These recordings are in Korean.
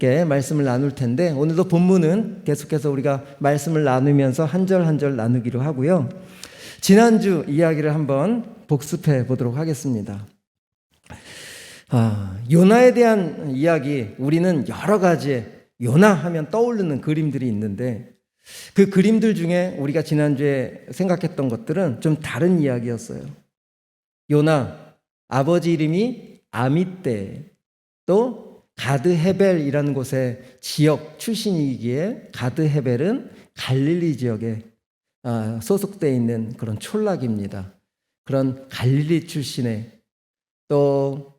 말씀을 나눌 텐데, 오늘도 본문은 계속해서 우리가 말씀을 나누면서 한 절 한 절 나누기로 하고요. 지난주 이야기를 한번 복습해 보도록 하겠습니다. 요나에 대한 이야기, 우리는 여러 가지의 요나 하면 떠오르는 그림들이 있는데, 그 그림들 중에 우리가 지난주에 생각했던 것들은 좀 다른 이야기였어요. 요나, 아버지 이름이 아미떼, 또 가드헤벨이라는 곳의 지역 출신이기에 가드헤벨은 갈릴리 지역에 소속되어 있는 그런 촌락입니다. 그런 갈릴리 출신의, 또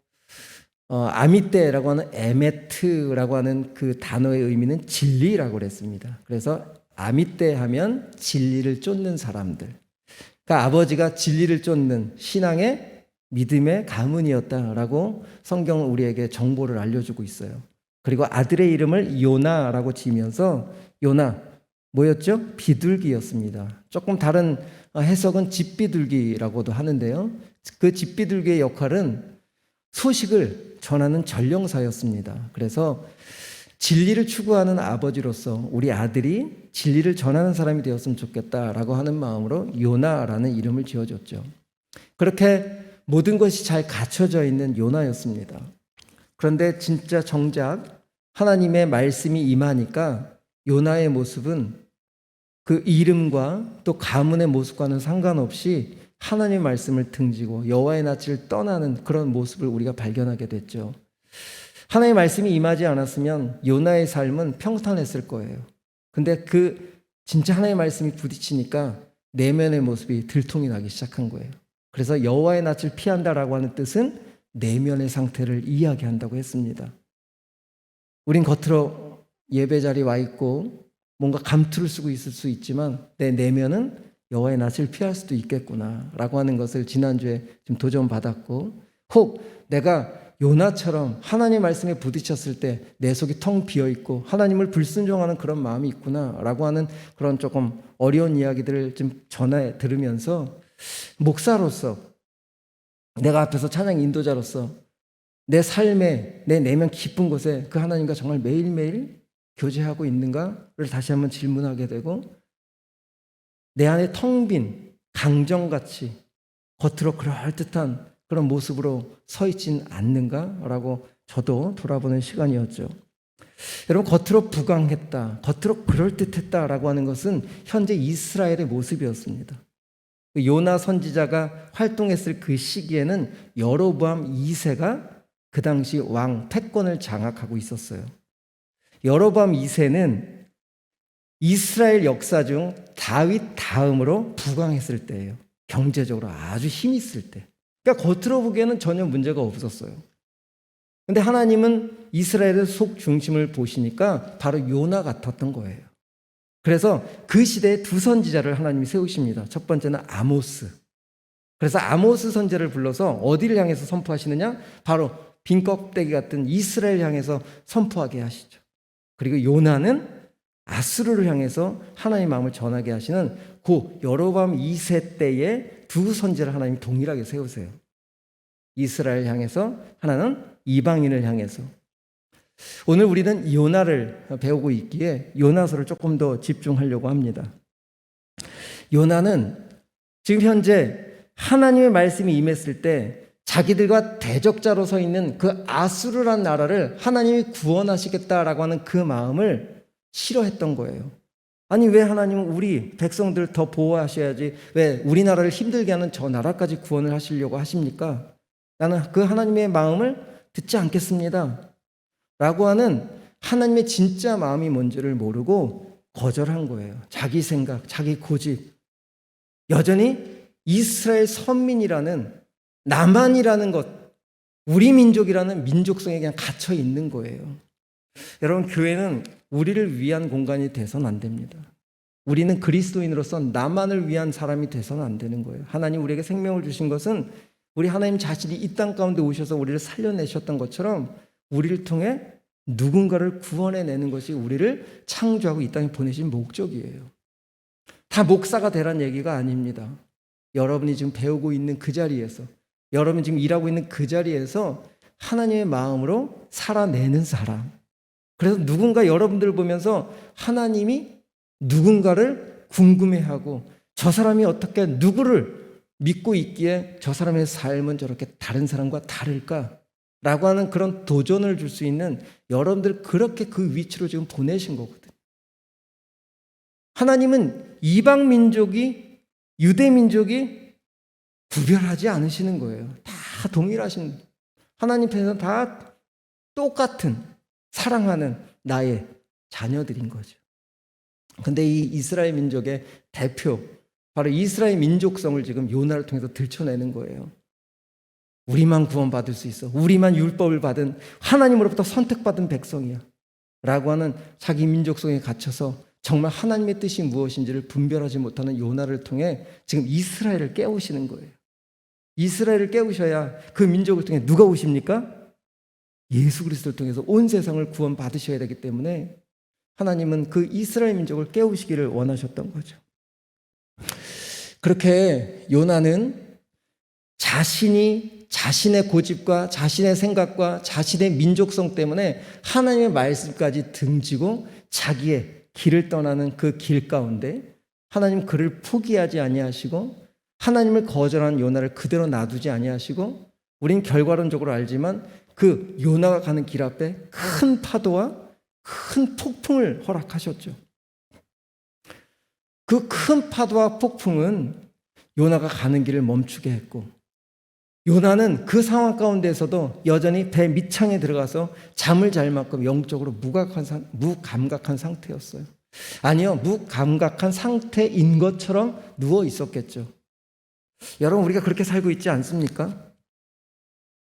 아미떼라고 하는 에메트라고 하는 그 단어의 의미는 진리라고 그랬습니다. 그래서 아미떼 하면 진리를 쫓는 사람들. 그러니까 아버지가 진리를 쫓는 신앙의 믿음의 가문이었다라고 성경은 우리에게 정보를 알려주고 있어요. 그리고 아들의 이름을 요나라고 지으면서, 요나 뭐였죠? 비둘기였습니다. 조금 다른 해석은 집비둘기라고도 하는데요. 그 집비둘기의 역할은 소식을 전하는 전령사였습니다. 그래서 진리를 추구하는 아버지로서 우리 아들이 진리를 전하는 사람이 되었으면 좋겠다라고 하는 마음으로 요나라는 이름을 지어줬죠. 그렇게 모든 것이 잘 갖춰져 있는 요나였습니다. 그런데 진짜 정작 하나님의 말씀이 임하니까 요나의 모습은 그 이름과 또 가문의 모습과는 상관없이 하나님의 말씀을 등지고 여호와의 낯을 떠나는 그런 모습을 우리가 발견하게 됐죠. 하나님의 말씀이 임하지 않았으면 요나의 삶은 평탄했을 거예요. 근데 진짜 하나님의 말씀이 부딪히니까 내면의 모습이 들통이 나기 시작한 거예요. 그래서 여호와의 낯을 피한다라고 하는 뜻은 내면의 상태를 이야기한다고 했습니다. 우린 겉으로 예배 자리에 와 있고 뭔가 감투를 쓰고 있을 수 있지만 내 내면은 여호와의 낯을 피할 수도 있겠구나라고 하는 것을 지난주에 좀 도전받았고, 혹 내가 요나처럼 하나님 말씀에 부딪혔을 때 내 속이 텅 비어있고 하나님을 불순종하는 그런 마음이 있구나라고 하는 그런 조금 어려운 이야기들을 좀 전해 들으면서, 목사로서 내가 앞에서 찬양 인도자로서 내 삶에 내 내면 깊은 곳에 그 하나님과 정말 매일매일 교제하고 있는가를 다시 한번 질문하게 되고, 내 안에 텅 빈 강정같이 겉으로 그럴듯한 그런 모습으로 서 있진 않는가라고 저도 돌아보는 시간이었죠. 여러분, 겉으로 부강했다, 겉으로 그럴듯했다라고 하는 것은 현재 이스라엘의 모습이었습니다. 요나 선지자가 활동했을 그 시기에는 여로보암 2세가 그 당시 왕 패권을 장악하고 있었어요. 여로보암 2세는 이스라엘 역사 중 다윗 다음으로 부강했을 때예요. 경제적으로 아주 힘이 있을 때. 그러니까 겉으로 보기에는 전혀 문제가 없었어요. 근데 하나님은 이스라엘의 속 중심을 보시니까 바로 요나 같았던 거예요. 그래서 그 시대에 두 선지자를 하나님이 세우십니다. 첫 번째는 아모스. 그래서 아모스 선지자를 불러서 어디를 향해서 선포하시느냐? 바로 빈 껍데기 같은 이스라엘 향해서 선포하게 하시죠. 그리고 요나는 아수르를 향해서 하나님의 마음을 전하게 하시는 그 여로보암 2세 때의 두 선지자를 하나님이 동일하게 세우세요. 이스라엘 향해서, 하나는 이방인을 향해서. 오늘 우리는 요나를 배우고 있기에 요나서를 조금 더 집중하려고 합니다. 요나는 지금 현재 하나님의 말씀이 임했을 때 자기들과 대적자로 서 있는 그 아수르라는 나라를 하나님이 구원하시겠다라고 하는 그 마음을 싫어했던 거예요. 아니, 왜 하나님은 우리 백성들 더 보호하셔야지 왜 우리나라를 힘들게 하는 저 나라까지 구원을 하시려고 하십니까? 나는 그 하나님의 마음을 듣지 않겠습니다 라고 하는 하나님의 진짜 마음이 뭔지를 모르고 거절한 거예요. 자기 생각, 자기 고집. 여전히 이스라엘 선민이라는, 나만이라는 것, 우리 민족이라는 민족성에 그냥 갇혀 있는 거예요. 여러분, 교회는 우리를 위한 공간이 돼서는 안 됩니다. 우리는 그리스도인으로서 나만을 위한 사람이 돼서는 안 되는 거예요. 하나님 우리에게 생명을 주신 것은 우리 하나님 자신이 이 땅 가운데 오셔서 우리를 살려내셨던 것처럼 우리를 통해 누군가를 구원해내는 것이 우리를 창조하고 이 땅에 보내신 목적이에요. 다 목사가 되란 얘기가 아닙니다. 여러분이 지금 배우고 있는 그 자리에서, 여러분이 지금 일하고 있는 그 자리에서 하나님의 마음으로 살아내는 사람, 그래서 누군가 여러분들 보면서 하나님이 누군가를 궁금해하고 저 사람이 어떻게 누구를 믿고 있기에 저 사람의 삶은 저렇게 다른 사람과 다를까? 라고 하는 그런 도전을 줄 수 있는 여러분들 그렇게 그 위치로 지금 보내신 거거든요. 하나님은 이방 민족이 유대 민족이 구별하지 않으시는 거예요. 다 동일하신 하나님 편에서 다 똑같은 사랑하는 나의 자녀들인 거죠. 근데 이 이스라엘 민족의 대표 바로 이스라엘 민족성을 지금 요나를 통해서 들춰내는 거예요. 우리만 구원받을 수 있어. 우리만 율법을 받은 하나님으로부터 선택받은 백성이야. 라고 하는 자기 민족성에 갇혀서 정말 하나님의 뜻이 무엇인지를 분별하지 못하는 요나를 통해 지금 이스라엘을 깨우시는 거예요. 이스라엘을 깨우셔야 그 민족을 통해 누가 오십니까? 예수 그리스도를 통해서 온 세상을 구원받으셔야 되기 때문에 하나님은 그 이스라엘 민족을 깨우시기를 원하셨던 거죠. 그렇게 요나는 자신이 자신의 고집과 자신의 생각과 자신의 민족성 때문에 하나님의 말씀까지 등지고 자기의 길을 떠나는 그 길 가운데 하나님 그를 포기하지 아니하시고 하나님을 거절한 요나를 그대로 놔두지 아니하시고 우린 결과론적으로 알지만 그 요나가 가는 길 앞에 큰 파도와 큰 폭풍을 허락하셨죠. 그 큰 파도와 폭풍은 요나가 가는 길을 멈추게 했고 요나는 그 상황 가운데에서도 여전히 배 밑창에 들어가서 잠을 잘 만큼 영적으로 무감각한 상태였어요. 아니요, 무감각한 상태인 것처럼 누워 있었겠죠. 여러분, 우리가 그렇게 살고 있지 않습니까?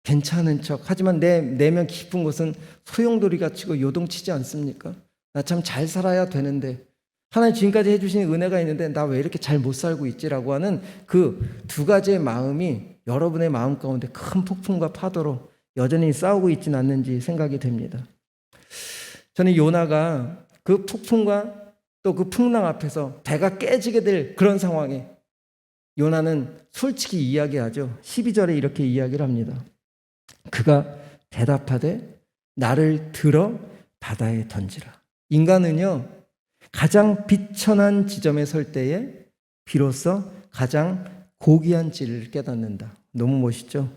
괜찮은 척. 하지만 내 내면 깊은 곳은 소용돌이가 치고 요동치지 않습니까? 나 참 잘 살아야 되는데 하나님 지금까지 해주신 은혜가 있는데 나 왜 이렇게 잘 못 살고 있지라고 하는 그 두 가지의 마음이 여러분의 마음 가운데 큰 폭풍과 파도로 여전히 싸우고 있지는 않는지 생각이 됩니다. 저는 요나가 그 폭풍과 또 그 풍랑 앞에서 배가 깨지게 될 그런 상황에 요나는 솔직히 이야기하죠. 12절에 이렇게 이야기를 합니다. 그가 대답하되 나를 들어 바다에 던지라. 인간은요 가장 비천한 지점에 설 때에 비로소 가장 고귀한 진리를 깨닫는다. 너무 멋있죠?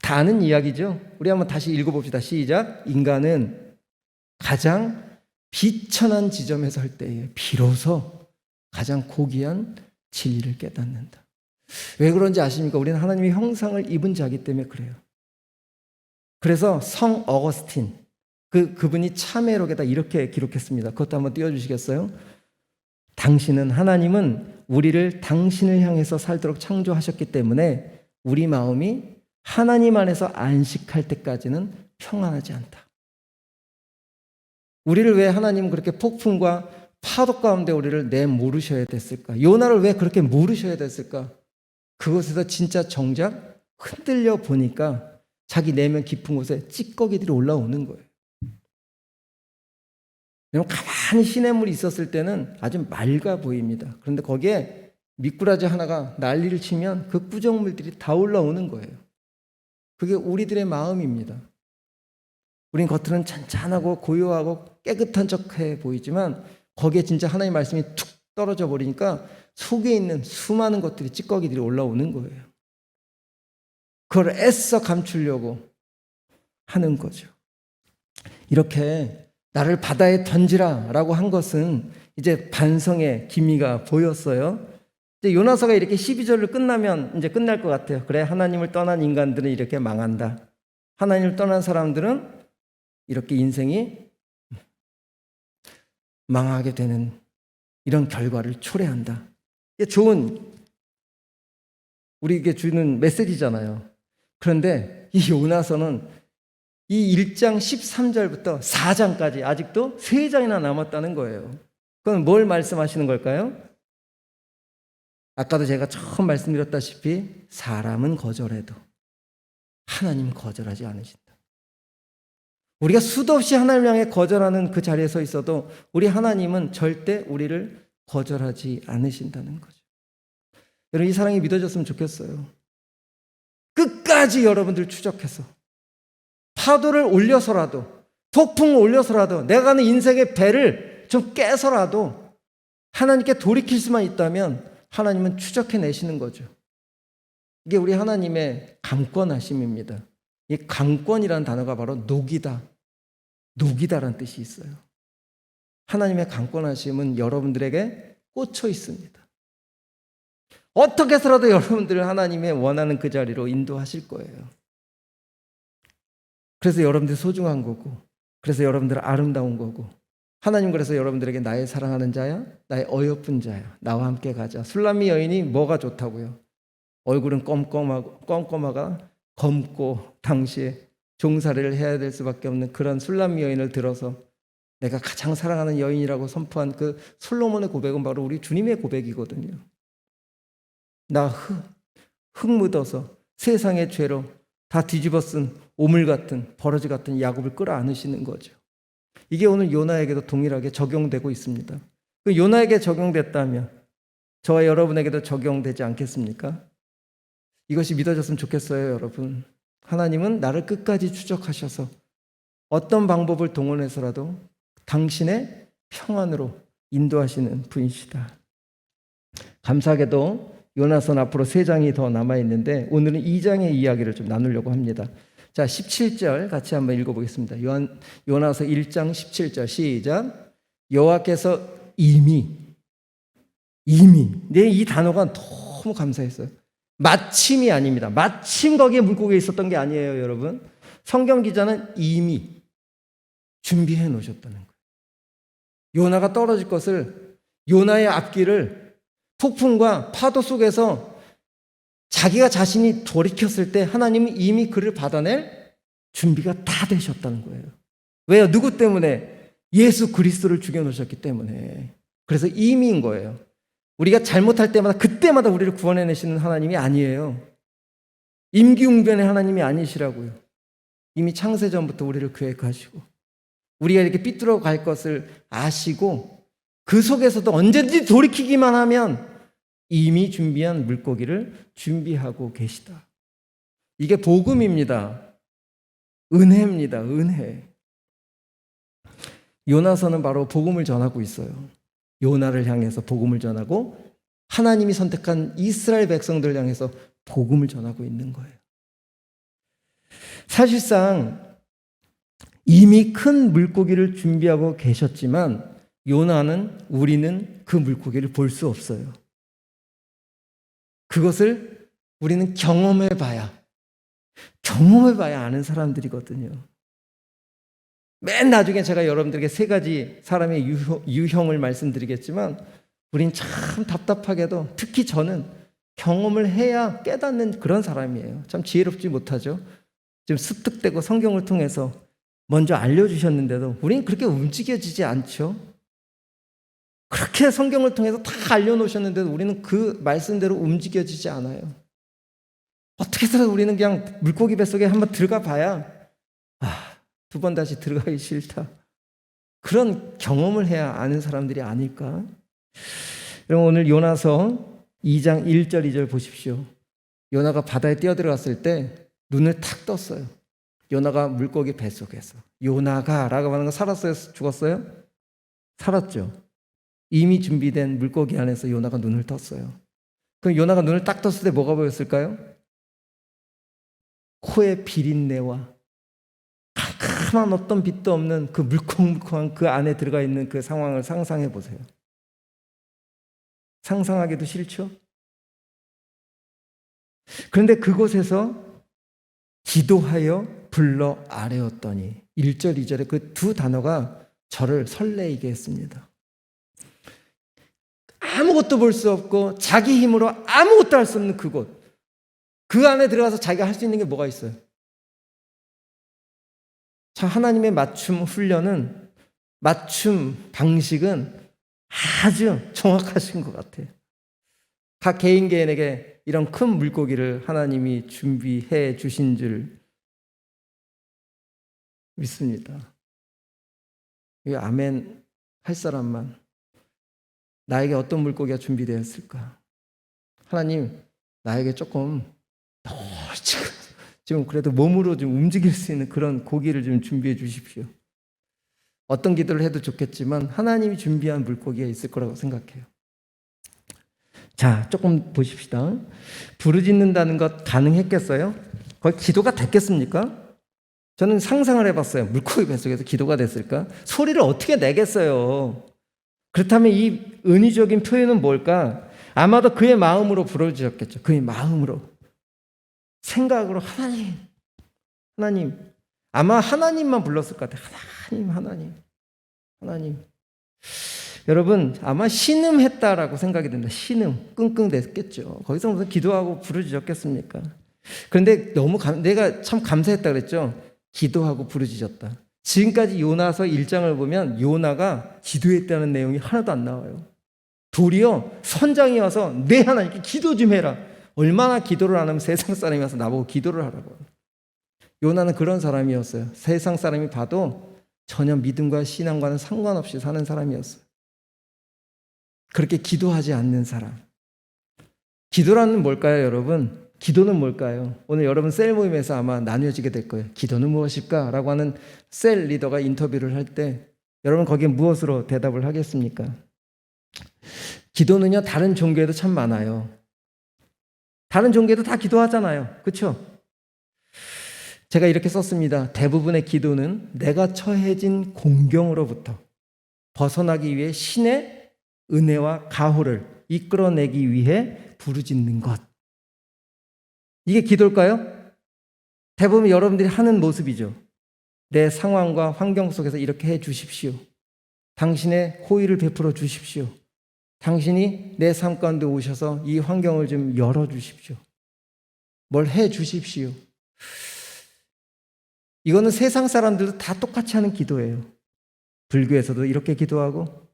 다 아는 이야기죠? 우리 한번 다시 읽어봅시다. 시작. 인간은 가장 비천한 지점에 설 때에 비로소 가장 고귀한 진리를 깨닫는다. 왜 그런지 아십니까? 우리는 하나님의 형상을 입은 자이기 때문에 그래요. 그래서 성 어거스틴 그분이 참회록에다 이렇게 기록했습니다. 그것도 한번 띄워주시겠어요? 당신은 하나님은 우리를 당신을 향해서 살도록 창조하셨기 때문에 우리 마음이 하나님 안에서 안식할 때까지는 평안하지 않다. 우리를 왜 하나님은 그렇게 폭풍과 파도 가운데 우리를 내모르셔야 됐을까? 요나를 왜 그렇게 모르셔야 됐을까? 그곳에서 진짜 정작 흔들려 보니까 자기 내면 깊은 곳에 찌꺼기들이 올라오는 거예요. 가만히 시냇물이 있었을 때는 아주 맑아 보입니다. 그런데 거기에 미꾸라지 하나가 난리를 치면 그 꾸정물들이 다 올라오는 거예요. 그게 우리들의 마음입니다. 우린 겉으로는 잔잔하고 고요하고 깨끗한 척해 보이지만 거기에 진짜 하나님의 말씀이 툭 떨어져 버리니까 속에 있는 수많은 것들이 찌꺼기들이 올라오는 거예요. 그걸 애써 감추려고 하는 거죠. 이렇게 나를 바다에 던지라 라고 한 것은 이제 반성의 기미가 보였어요. 이제 요나서가 이렇게 12절을 끝나면 이제 끝날 것 같아요. 그래, 하나님을 떠난 인간들은 이렇게 망한다. 하나님을 떠난 사람들은 이렇게 인생이 망하게 되는 이런 결과를 초래한다. 이게 좋은 우리에게 주는 메시지잖아요. 그런데 이 요나서는 이 1장 13절부터 4장까지 아직도 3장이나 남았다는 거예요. 그건 뭘 말씀하시는 걸까요? 아까도 제가 처음 말씀드렸다시피 사람은 거절해도 하나님은 거절하지 않으신다. 우리가 수도 없이 하나님을 향해 거절하는 그 자리에 서 있어도 우리 하나님은 절대 우리를 거절하지 않으신다는 거죠. 여러분, 이 사랑이 믿어졌으면 좋겠어요. 끝까지 여러분들 추적해서 파도를 올려서라도 폭풍을 올려서라도 내가 가는 인생의 배를 좀 깨서라도 하나님께 돌이킬 수만 있다면 하나님은 추적해내시는 거죠. 이게 우리 하나님의 강권하심입니다. 이 강권이라는 단어가 바로 녹이다, 녹이다라는 뜻이 있어요. 하나님의 강권하심은 여러분들에게 꽂혀 있습니다. 어떻게 해서라도 여러분들을 하나님의 원하는 그 자리로 인도하실 거예요. 그래서 여러분들 소중한 거고, 그래서 여러분들 아름다운 거고, 하나님 그래서 여러분들에게 나의 사랑하는 자야, 나의 어여쁜 자야, 나와 함께 가자. 술람미 여인이 뭐가 좋다고요? 얼굴은 껌껌하가 검고 당시에 종살이를 해야 될 수밖에 없는 그런 술람미 여인을 들어서 내가 가장 사랑하는 여인이라고 선포한 그 솔로몬의 고백은 바로 우리 주님의 고백이거든요. 나 흙 묻어서 세상의 죄로 다 뒤집어 쓴 오물 같은 버러지 같은 야곱을 끌어안으시는 거죠. 이게 오늘 요나에게도 동일하게 적용되고 있습니다. 그 요나에게 적용됐다면 저와 여러분에게도 적용되지 않겠습니까? 이것이 믿어졌으면 좋겠어요, 여러분. 하나님은 나를 끝까지 추적하셔서 어떤 방법을 동원해서라도 당신의 평안으로 인도하시는 분이시다. 감사하게도 요나서는 앞으로 3장이 더 남아있는데 오늘은 2장의 이야기를 좀 나누려고 합니다. 자, 17절 같이 한번 읽어보겠습니다. 요나서 1장 17절 시작. 여호와께서 이미 이 단어가 너무 감사했어요. 마침이 아닙니다. 마침 거기에 물고기에 있었던 게 아니에요, 여러분. 성경 기자는 이미 준비해 놓으셨다는 거예요. 요나가 떨어질 것을, 요나의 앞길을 폭풍과 파도 속에서 자기가 자신이 돌이켰을 때 하나님은 이미 그를 받아낼 준비가 다 되셨다는 거예요. 왜요? 누구 때문에? 예수 그리스도를 죽여놓으셨기 때문에. 그래서 이미인 거예요. 우리가 잘못할 때마다 그때마다 우리를 구원해내시는 하나님이 아니에요. 임기응변의 하나님이 아니시라고요. 이미 창세전부터 우리를 계획하시고 우리가 이렇게 삐뚤어 갈 것을 아시고 그 속에서도 언제든지 돌이키기만 하면 이미 준비한 물고기를 준비하고 계시다. 이게 복음입니다. 은혜입니다. 은혜. 요나서는 바로 복음을 전하고 있어요. 요나를 향해서 복음을 전하고 하나님이 선택한 이스라엘 백성들을 향해서 복음을 전하고 있는 거예요. 사실상 이미 큰 물고기를 준비하고 계셨지만 우리는 그 물고기를 볼 수 없어요. 그것을 우리는 경험해봐야 아는 사람들이거든요. 맨 나중에 제가 여러분들에게 3가지 사람의 유형을 말씀드리겠지만 우린 참 답답하게도 특히 저는 경험을 해야 깨닫는 그런 사람이에요. 참 지혜롭지 못하죠. 지금 습득되고 성경을 통해서 먼저 알려주셨는데도 우린 그렇게 움직여지지 않죠. 그렇게 성경을 통해서 다 알려놓으셨는데도 우리는 그 말씀대로 움직여지지 않아요. 어떻게 해서 우리는 그냥 물고기 뱃속에 한번 들어가 봐야 2번 다시 들어가기 싫다. 그런 경험을 해야 아는 사람들이 아닐까? 여러분 오늘 요나서 2장 1절 2절 보십시오. 요나가 바다에 뛰어들어갔을 때 눈을 탁 떴어요. 요나가 물고기 뱃속에서. 요나가 라고 하는 거 살았어요? 죽었어요? 살았죠. 이미 준비된 물고기 안에서 요나가 눈을 떴어요. 그럼 요나가 눈을 딱 떴을 때 뭐가 보였을까요? 코의 비린내와 캄캄한 어떤 빛도 없는 그 물컹물컹한 그 안에 들어가 있는 그 상황을 상상해 보세요. 상상하기도 싫죠? 그런데 그곳에서 기도하여 불러 아뢰었더니 1절 2절의 그 2 단어가 저를 설레이게 했습니다. 아무것도 볼 수 없고 자기 힘으로 아무것도 할 수 없는 그곳, 그 안에 들어가서 자기가 할 수 있는 게 뭐가 있어요? 자, 하나님의 맞춤 훈련은, 맞춤 방식은 아주 정확하신 것 같아요. 각 개인에게 이런 큰 물고기를 하나님이 준비해 주신 줄 믿습니다. 이 아멘 할 사람만, 나에게 어떤 물고기가 준비되었을까? 하나님, 나에게 조금 지금 그래도 몸으로 좀 움직일 수 있는 그런 고기를 좀 준비해 주십시오. 어떤 기도를 해도 좋겠지만 하나님이 준비한 물고기가 있을 거라고 생각해요. 자, 조금 보십시다. 부르짖는다는 것 가능했겠어요? 거의 기도가 됐겠습니까? 저는 상상을 해봤어요. 물고기 뱃속에서 기도가 됐을까? 소리를 어떻게 내겠어요? 그렇다면 이 은유적인 표현은 뭘까? 아마도 그의 마음으로 부르짖었겠죠. 그의 마음으로. 생각으로 하나님. 아마 하나님만 불렀을 것 같아요. 하나님. 여러분, 아마 신음했다라고 생각이 듭니다. 신음, 끙끙댔겠죠. 거기서 무슨 기도하고 부르짖었겠습니까? 그런데 내가 참 감사했다 그랬죠. 기도하고 부르짖었다. 지금까지 요나서 1장을 보면 요나가 기도했다는 내용이 하나도 안 나와요. 도리어 선장이 와서 내 하나님께 기도 좀 해라. 얼마나 기도를 안 하면 세상 사람이 와서 나보고 기도를 하라고. 요나는 그런 사람이었어요. 세상 사람이 봐도 전혀 믿음과 신앙과는 상관없이 사는 사람이었어요. 그렇게 기도하지 않는 사람. 기도라는 뭘까요, 여러분? 기도는 뭘까요? 오늘 여러분 셀 모임에서 아마 나뉘어지게 될 거예요. 기도는 무엇일까? 라고 하는 셀 리더가 인터뷰를 할 때 여러분 거기에 무엇으로 대답을 하겠습니까? 기도는요, 다른 종교에도 참 많아요. 다른 종교에도 다 기도하잖아요. 그렇죠? 제가 이렇게 썼습니다. 대부분의 기도는 내가 처해진 공경으로부터 벗어나기 위해 신의 은혜와 가호를 이끌어내기 위해 부르짖는 것. 이게 기도일까요? 대부분 여러분들이 하는 모습이죠. 내 상황과 환경 속에서 이렇게 해 주십시오. 당신의 호의를 베풀어 주십시오. 당신이 내 삶 가운데 오셔서 이 환경을 좀 열어 주십시오. 뭘 해 주십시오. 이거는 세상 사람들도 다 똑같이 하는 기도예요. 불교에서도 이렇게 기도하고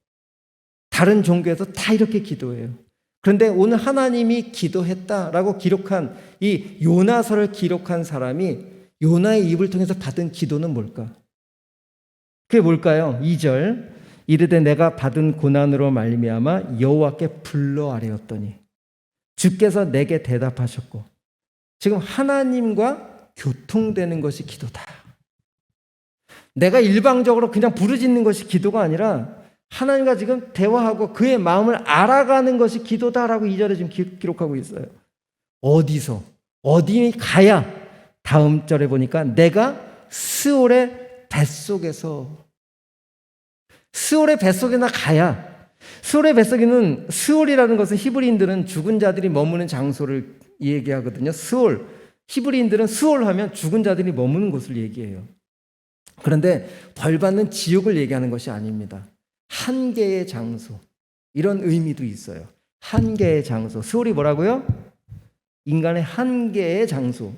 다른 종교에서 다 이렇게 기도해요. 그런데 오늘 하나님이 기도했다라고 기록한 이 요나서를 기록한 사람이 요나의 입을 통해서 받은 기도는 뭘까? 그게 뭘까요? 2절 이르되 내가 받은 고난으로 말미암아 여호와께 불러 아뢰었더니 주께서 내게 대답하셨고. 지금 하나님과 교통되는 것이 기도다. 내가 일방적으로 그냥 부르짖는 것이 기도가 아니라 하나님과 지금 대화하고 그의 마음을 알아가는 것이 기도다라고 2절에 지금 기록하고 있어요. 어디 가야? 다음 절에 보니까 내가 스올의 뱃속에서. 스올의 뱃속에나 가야. 스올의 뱃속에는, 스올이라는 것은 히브리인들은 죽은 자들이 머무는 장소를 얘기하거든요. 스올. 히브리인들은 스올 하면 죽은 자들이 머무는 곳을 얘기해요. 그런데 벌받는 지옥을 얘기하는 것이 아닙니다. 한계의 장소, 이런 의미도 있어요. 한계의 장소. 스올이 뭐라고요? 인간의 한계의 장소.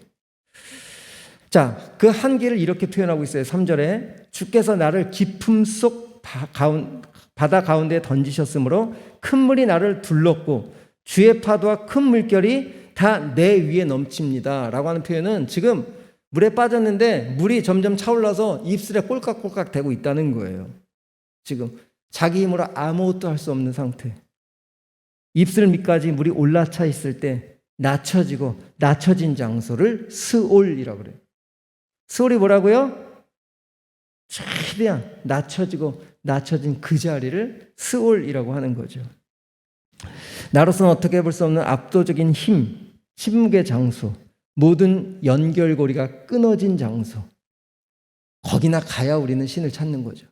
자, 그 한계를 이렇게 표현하고 있어요. 3절에 주께서 나를 깊음 속 바다 가운데에 던지셨으므로 큰 물이 나를 둘렀고 주의 파도와 큰 물결이 다 내 위에 넘칩니다 라고 하는 표현은 지금 물에 빠졌는데 물이 점점 차올라서 입술에 꼴깍꼴깍 대고 있다는 거예요. 지금 자기 힘으로 아무것도 할 수 없는 상태. 입술 밑까지 물이 올라차 있을 때 낮춰진 장소를 스올이라고 그래요. 스올이 뭐라고요? 최대한 낮춰진 그 자리를 스올이라고 하는 거죠. 나로서는 어떻게 볼 수 없는 압도적인 힘, 침묵의 장소, 모든 연결고리가 끊어진 장소. 거기나 가야 우리는 신을 찾는 거죠.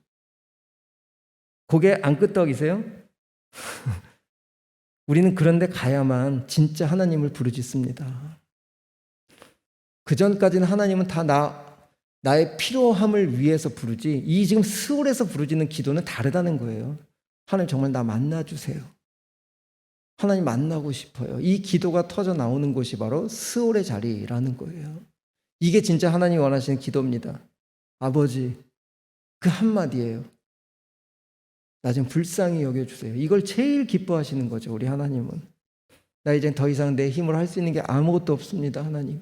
고개 안 끄덕이세요? 우리는 그런데 가야만 진짜 하나님을 부르짖습니다. 그 전까지는 하나님은 다 나의 필요함을 위해서 부르지, 이 지금 스올에서 부르짖는 기도는 다르다는 거예요. 하나님 정말 나 만나주세요. 하나님 만나고 싶어요. 이 기도가 터져 나오는 곳이 바로 스올의 자리라는 거예요. 이게 진짜 하나님이 원하시는 기도입니다. 아버지, 그 한마디예요. 나 좀 불쌍히 여겨주세요. 이걸 제일 기뻐하시는 거죠, 우리 하나님은. 나 이젠 더 이상 내 힘으로 할 수 있는 게 아무것도 없습니다, 하나님.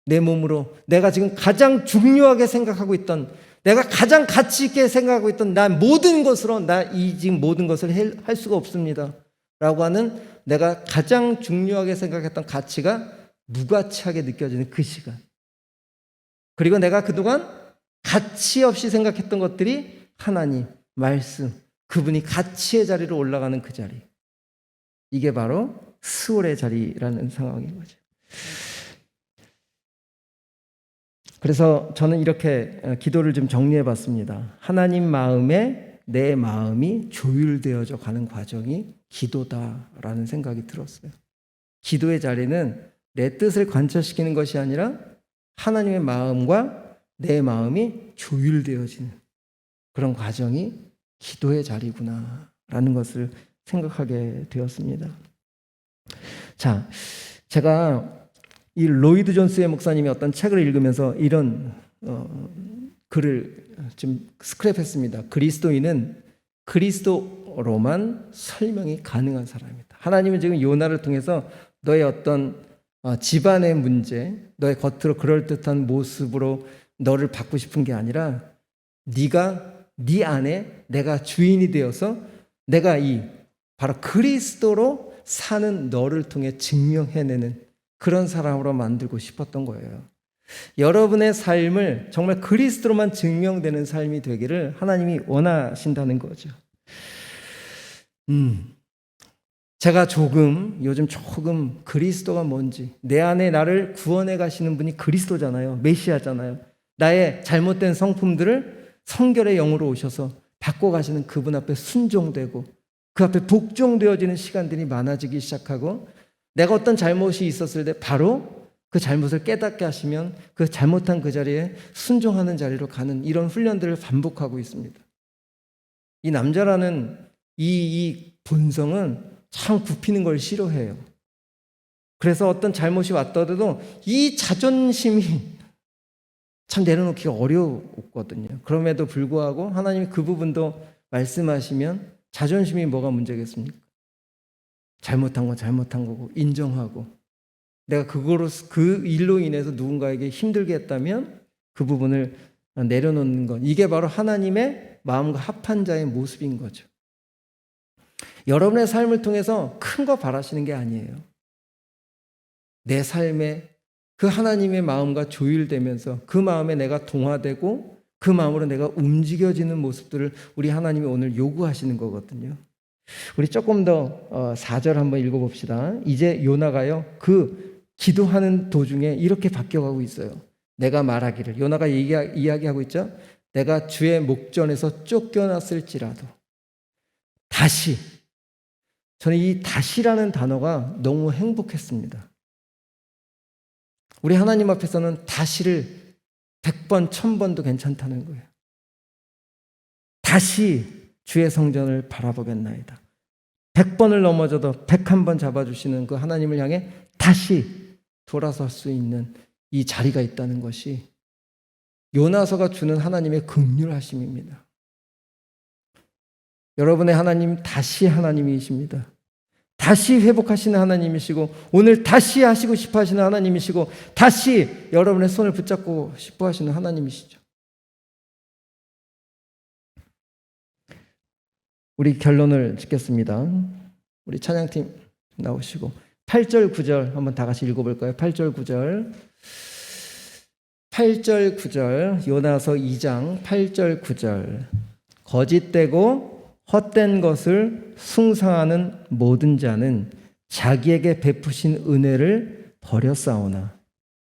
내 몸으로 내가 지금 가장 중요하게 생각하고 있던, 내가 가장 가치 있게 생각하고 있던 나 모든 것으로 나 이 지금 모든 것을 할 수가 없습니다 라고 하는, 내가 가장 중요하게 생각했던 가치가 무가치하게 느껴지는 그 시간, 그리고 내가 그동안 가치 없이 생각했던 것들이 하나님, 말씀, 그분이 가치의 자리로 올라가는 그 자리. 이게 바로 스올의 자리라는 상황인 거죠. 그래서 저는 이렇게 기도를 좀 정리해 봤습니다. 하나님 마음에 내 마음이 조율되어져 가는 과정이 기도다라는 생각이 들었어요. 기도의 자리는 내 뜻을 관철시키는 것이 아니라 하나님의 마음과 내 마음이 조율되어지는 그런 과정이 기도의 자리구나라는 것을 생각하게 되었습니다. 자, 제가 이 로이드 존스의 목사님이 어떤 책을 읽으면서 이런 글을 좀 스크랩했습니다. 그리스도인은 그리스도로만 설명이 가능한 사람이다. 하나님은 지금 요나를 통해서 너의 어떤 집안의 문제, 너의 겉으로 그럴듯한 모습으로 너를 받고 싶은 게 아니라 네가 네 안에 내가 주인이 되어서 내가 이 바로 그리스도로 사는 너를 통해 증명해내는 그런 사람으로 만들고 싶었던 거예요. 여러분의 삶을 정말 그리스도로만 증명되는 삶이 되기를 하나님이 원하신다는 거죠. 제가 요즘 조금 그리스도가 뭔지, 내 안에 나를 구원해 가시는 분이 그리스도잖아요. 메시아잖아요. 나의 잘못된 성품들을 성결의 영으로 오셔서 바꿔가시는 그분 앞에 순종되고 그 앞에 복종되어지는 시간들이 많아지기 시작하고, 내가 어떤 잘못이 있었을 때 바로 그 잘못을 깨닫게 하시면 그 잘못한 그 자리에 순종하는 자리로 가는 이런 훈련들을 반복하고 있습니다. 이 남자라는 이 본성은 참 굽히는 걸 싫어해요. 그래서 어떤 잘못이 왔더라도 이 자존심이 참 내려놓기가 어려웠거든요. 그럼에도 불구하고 하나님이 그 부분도 말씀하시면 자존심이 뭐가 문제겠습니까? 잘못한 건 잘못한 거고 인정하고, 내가 그 일로 인해서 누군가에게 힘들게 했다면 그 부분을 내려놓는 것, 이게 바로 하나님의 마음과 합한 자의 모습인 거죠. 여러분의 삶을 통해서 큰 거 바라시는 게 아니에요. 내 삶에 그 하나님의 마음과 조율되면서 그 마음에 내가 동화되고 그 마음으로 내가 움직여지는 모습들을 우리 하나님이 오늘 요구하시는 거거든요. 우리 조금 더 4절 한번 읽어봅시다. 이제 요나가요, 그 기도하는 도중에 이렇게 바뀌어가고 있어요. 내가 말하기를, 요나가 이야기하고 있죠. 내가 주의 목전에서 쫓겨났을지라도 다시, 저는 이 다시라는 단어가 너무 행복했습니다. 우리 하나님 앞에서는 다시를 100번, 1000번도 괜찮다는 거예요. 다시 주의 성전을 바라보겠나이다. 100번을 넘어져도 101번 잡아주시는 그 하나님을 향해 다시 돌아설 수 있는 이 자리가 있다는 것이 요나서가 주는 하나님의 긍휼하심입니다. 여러분의 하나님 다시 하나님이십니다. 다시 회복하시는 하나님이시고, 오늘 다시 하시고 싶어 하시는 하나님이시고, 다시 여러분의 손을 붙잡고 싶어 하시는 하나님이시죠. 우리 결론을 짓겠습니다. 우리 찬양팀 나오시고 8절 9절 한번 다 같이 읽어볼까요? 8절 9절 8절 9절 요나서 2장 8절 9절 거짓되고 헛된 것을 숭상하는 모든 자는 자기에게 베푸신 은혜를 버렸사오나.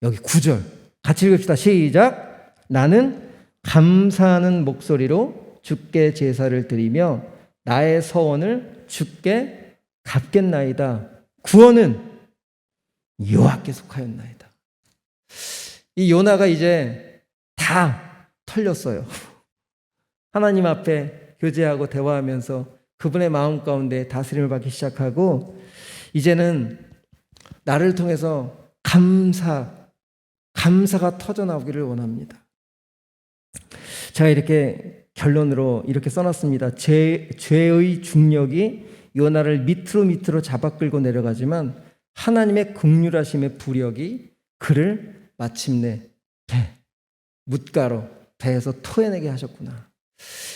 여기 9절 같이 읽읍시다. 시작. 나는 감사하는 목소리로 주께 제사를 드리며 나의 서원을 주께 갚겠나이다. 구원은 여호와께 속하였나이다. 이 요나가 이제 다 털렸어요. 하나님 앞에 교제하고 대화하면서 그분의 마음 가운데 다스림을 받기 시작하고, 이제는 나를 통해서 감사가 터져나오기를 원합니다. 제가 이렇게 결론으로 이렇게 써놨습니다. 죄의 중력이 요나를 밑으로 잡아 끌고 내려가지만 하나님의 긍휼하심의 부력이 그를 마침내 뭇가로 배에서 토해내게 하셨구나.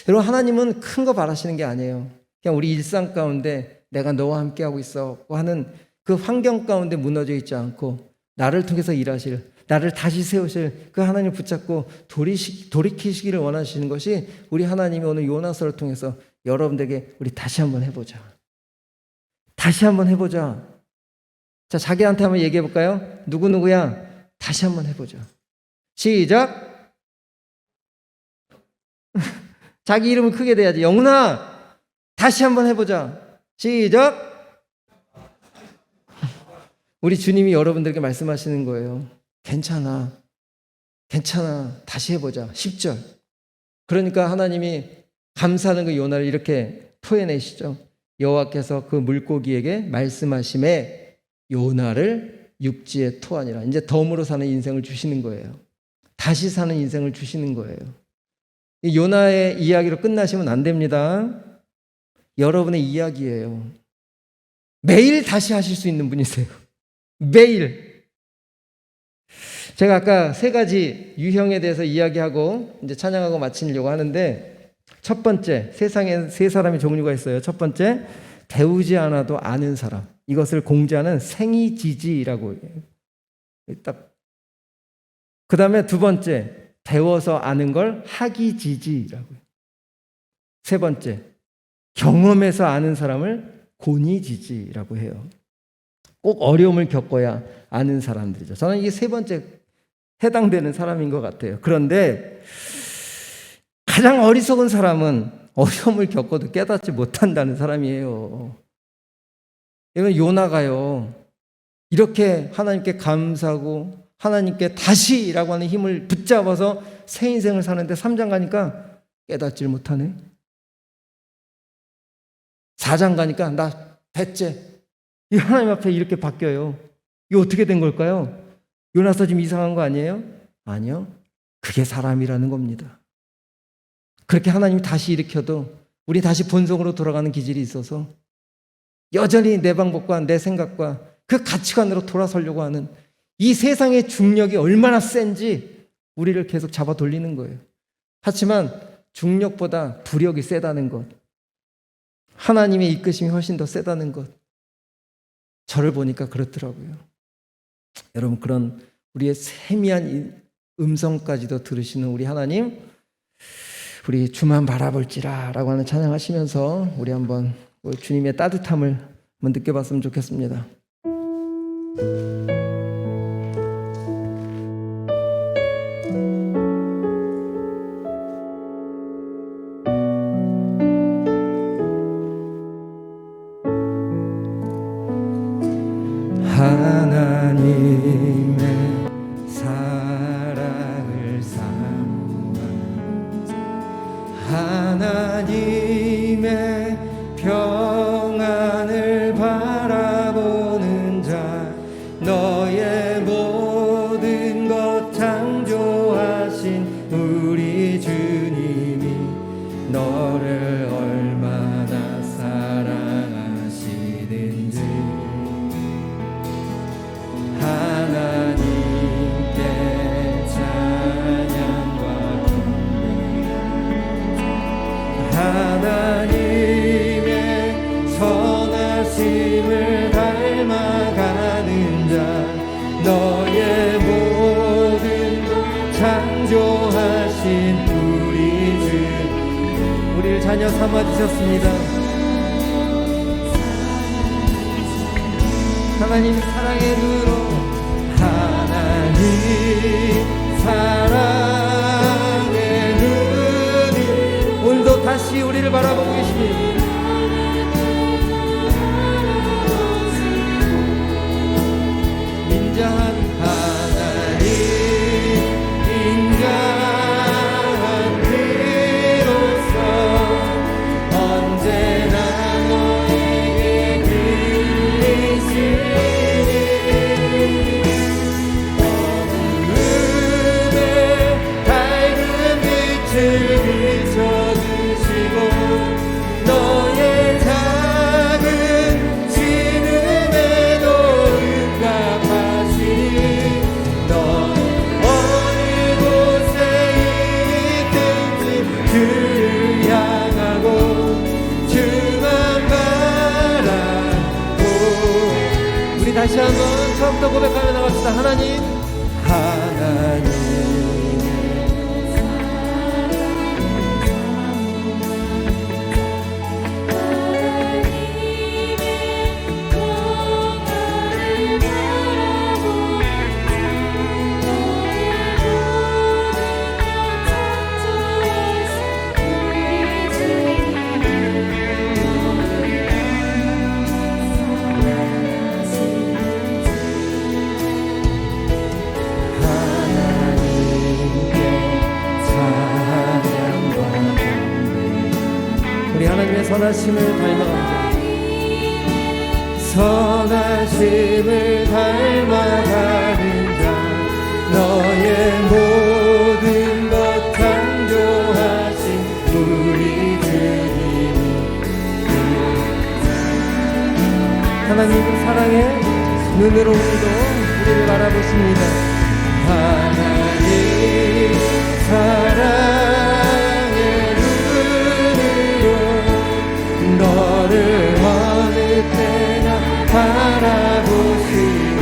여러분, 하나님은 큰 거 바라시는 게 아니에요. 그냥 우리 일상 가운데 내가 너와 함께하고 있어 하는 그 환경 가운데 무너져 있지 않고 나를 통해서 일하실 나를 다시 세우실 그 하나님을 붙잡고 돌이키시기를 원하시는 것이 우리 하나님이 오늘 요나서를 통해서 여러분들에게 우리 다시 한번 해보자. 다시 한번 해보자. 자, 자기한테 한번 얘기해 볼까요? 누구누구야? 다시 한번 해보자. 시작. 자기 이름을 크게 대야지. 영훈아, 다시 한번 해보자. 시작. 우리 주님이 여러분들에게 말씀하시는 거예요. 괜찮아. 다시 해보자. 10절. 그러니까 하나님이 감사하는 그 요나를 이렇게 토해내시죠. 여호와께서 그 물고기에게 말씀하심에 요나를 육지에 토하니라. 이제 덤으로 사는 인생을 주시는 거예요. 다시 사는 인생을 주시는 거예요. 이 요나의 이야기로 끝나시면 안 됩니다. 여러분의 이야기예요. 매일 다시 하실 수 있는 분이세요. 매일. 제가 아까 세 가지 유형에 대해서 이야기하고 이제 찬양하고 마치려고 하는데, 첫 번째, 세상에 세 사람의 종류가 있어요. 첫 번째, 배우지 않아도 아는 사람. 이것을 공자는 생이지지라고 해요. 딱. 그 다음에 두 번째, 배워서 아는 걸 학이지지라고 해요. 세 번째, 경험해서 아는 사람을 곤이지지라고 해요. 꼭 어려움을 겪어야 아는 사람들이죠. 저는 이게 세 번째 해당되는 사람인 것 같아요. 그런데 가장 어리석은 사람은 어려움을 겪어도 깨닫지 못한다는 사람이에요. 이건 요나가요, 이렇게 하나님께 감사하고 하나님께 다시라고 하는 힘을 붙잡아서 새 인생을 사는데 3장 가니까 깨닫질 못하네. 4장 가니까 나 됐제. 이 하나님 앞에 이렇게 바뀌어요. 이거 어떻게 된 걸까요? 요나서 지금 이상한 거 아니에요? 아니요. 그게 사람이라는 겁니다. 그렇게 하나님이 다시 일으켜도 우리 다시 본성으로 돌아가는 기질이 있어서 여전히 내 방법과 내 생각과 그 가치관으로 돌아서려고 하는 이 세상의 중력이 얼마나 센지 우리를 계속 잡아 돌리는 거예요. 하지만 중력보다 부력이 세다는 것, 하나님의 이끄심이 훨씬 더 세다는 것, 저를 보니까 그렇더라고요. 여러분, 그런 우리의 세미한 음성까지도 들으시는 우리 하나님, 우리 주만 바라볼지라 라고 하는 찬양하시면서 우리 한번 주님의 따뜻함을 한번 느껴봤으면 좋겠습니다. 하나님의 사랑을 삼아 하나님의 평안을 바라보는 자, 너의 모든 것 창조하신 우리 주님이 너를 얼마나 사랑하시는지 하나님께 찬양과 경배하자. 하나님의 선하심을 닮아가는 자, 너의 모든 것 창조하신 우리 주, 우리를 자녀 삼아주셨습니다. 하나님 사랑의 눈으로, 하나님 사랑의 눈이 오늘도 다시 우리를 바라보고 계십니다. 인자한 하나님, 인자한 비로소 언제나 너에게 그리시니 어둠에 밝은 빛을 비춰주시고 너의 작은 신음에도 응답하시니 넌 어느 곳에 있든지 그를 향하고 주만 바라고. 우리 다시 한번 처음부터 고백하며 나갑시다. 하나님, 우리 하나님의 선하심을 닮아가자. 선하심을 닮아가는 자, 너의 모든 것 창조하신 우리 주님이 하나님은 사랑의 눈으로 오늘도 우리를 바라보십니다. 하나님 사랑의 눈으로 너를 어느 때나 바라보시니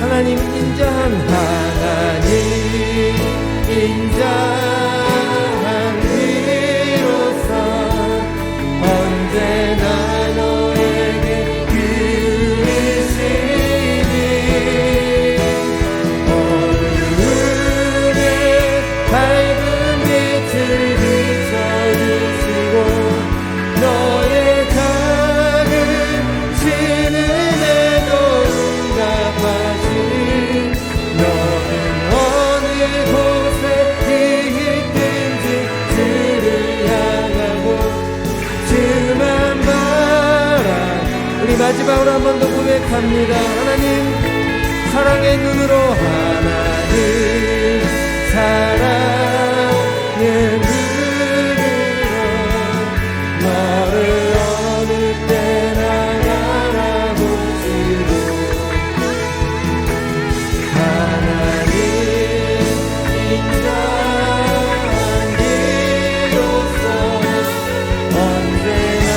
하나님 인자한 하나님 인자한 이로서 언제나 너에게 귀리시니 어두움에 밝은 빛을 비춰주시고 너의 작은 신음에도 응답하시니 너는 어느 곳에 있든지 주를 향하고 주만 바라. 우리 마지막으로 한 번 더 고백합니다. 하나님 사랑의 눈으로 하나님 사랑의 눈으로 너를 어느 때나 바라보시고 하나님 인자한 이로써 언제나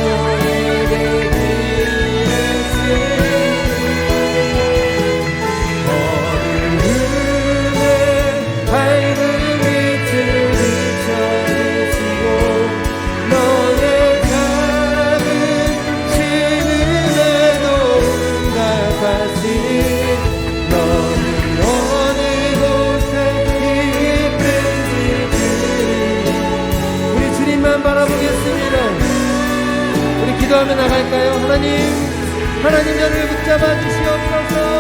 너에게 기대시니 어두움에 밝은 빛을 비춰주시고 너의 작은 신음에도 응답하시니 너는 어느 곳에 있든지 우리 주님만 바라보겠습니다. 우리 기도하며 나갈까요? 하나님 저를 붙잡아 주시옵소서.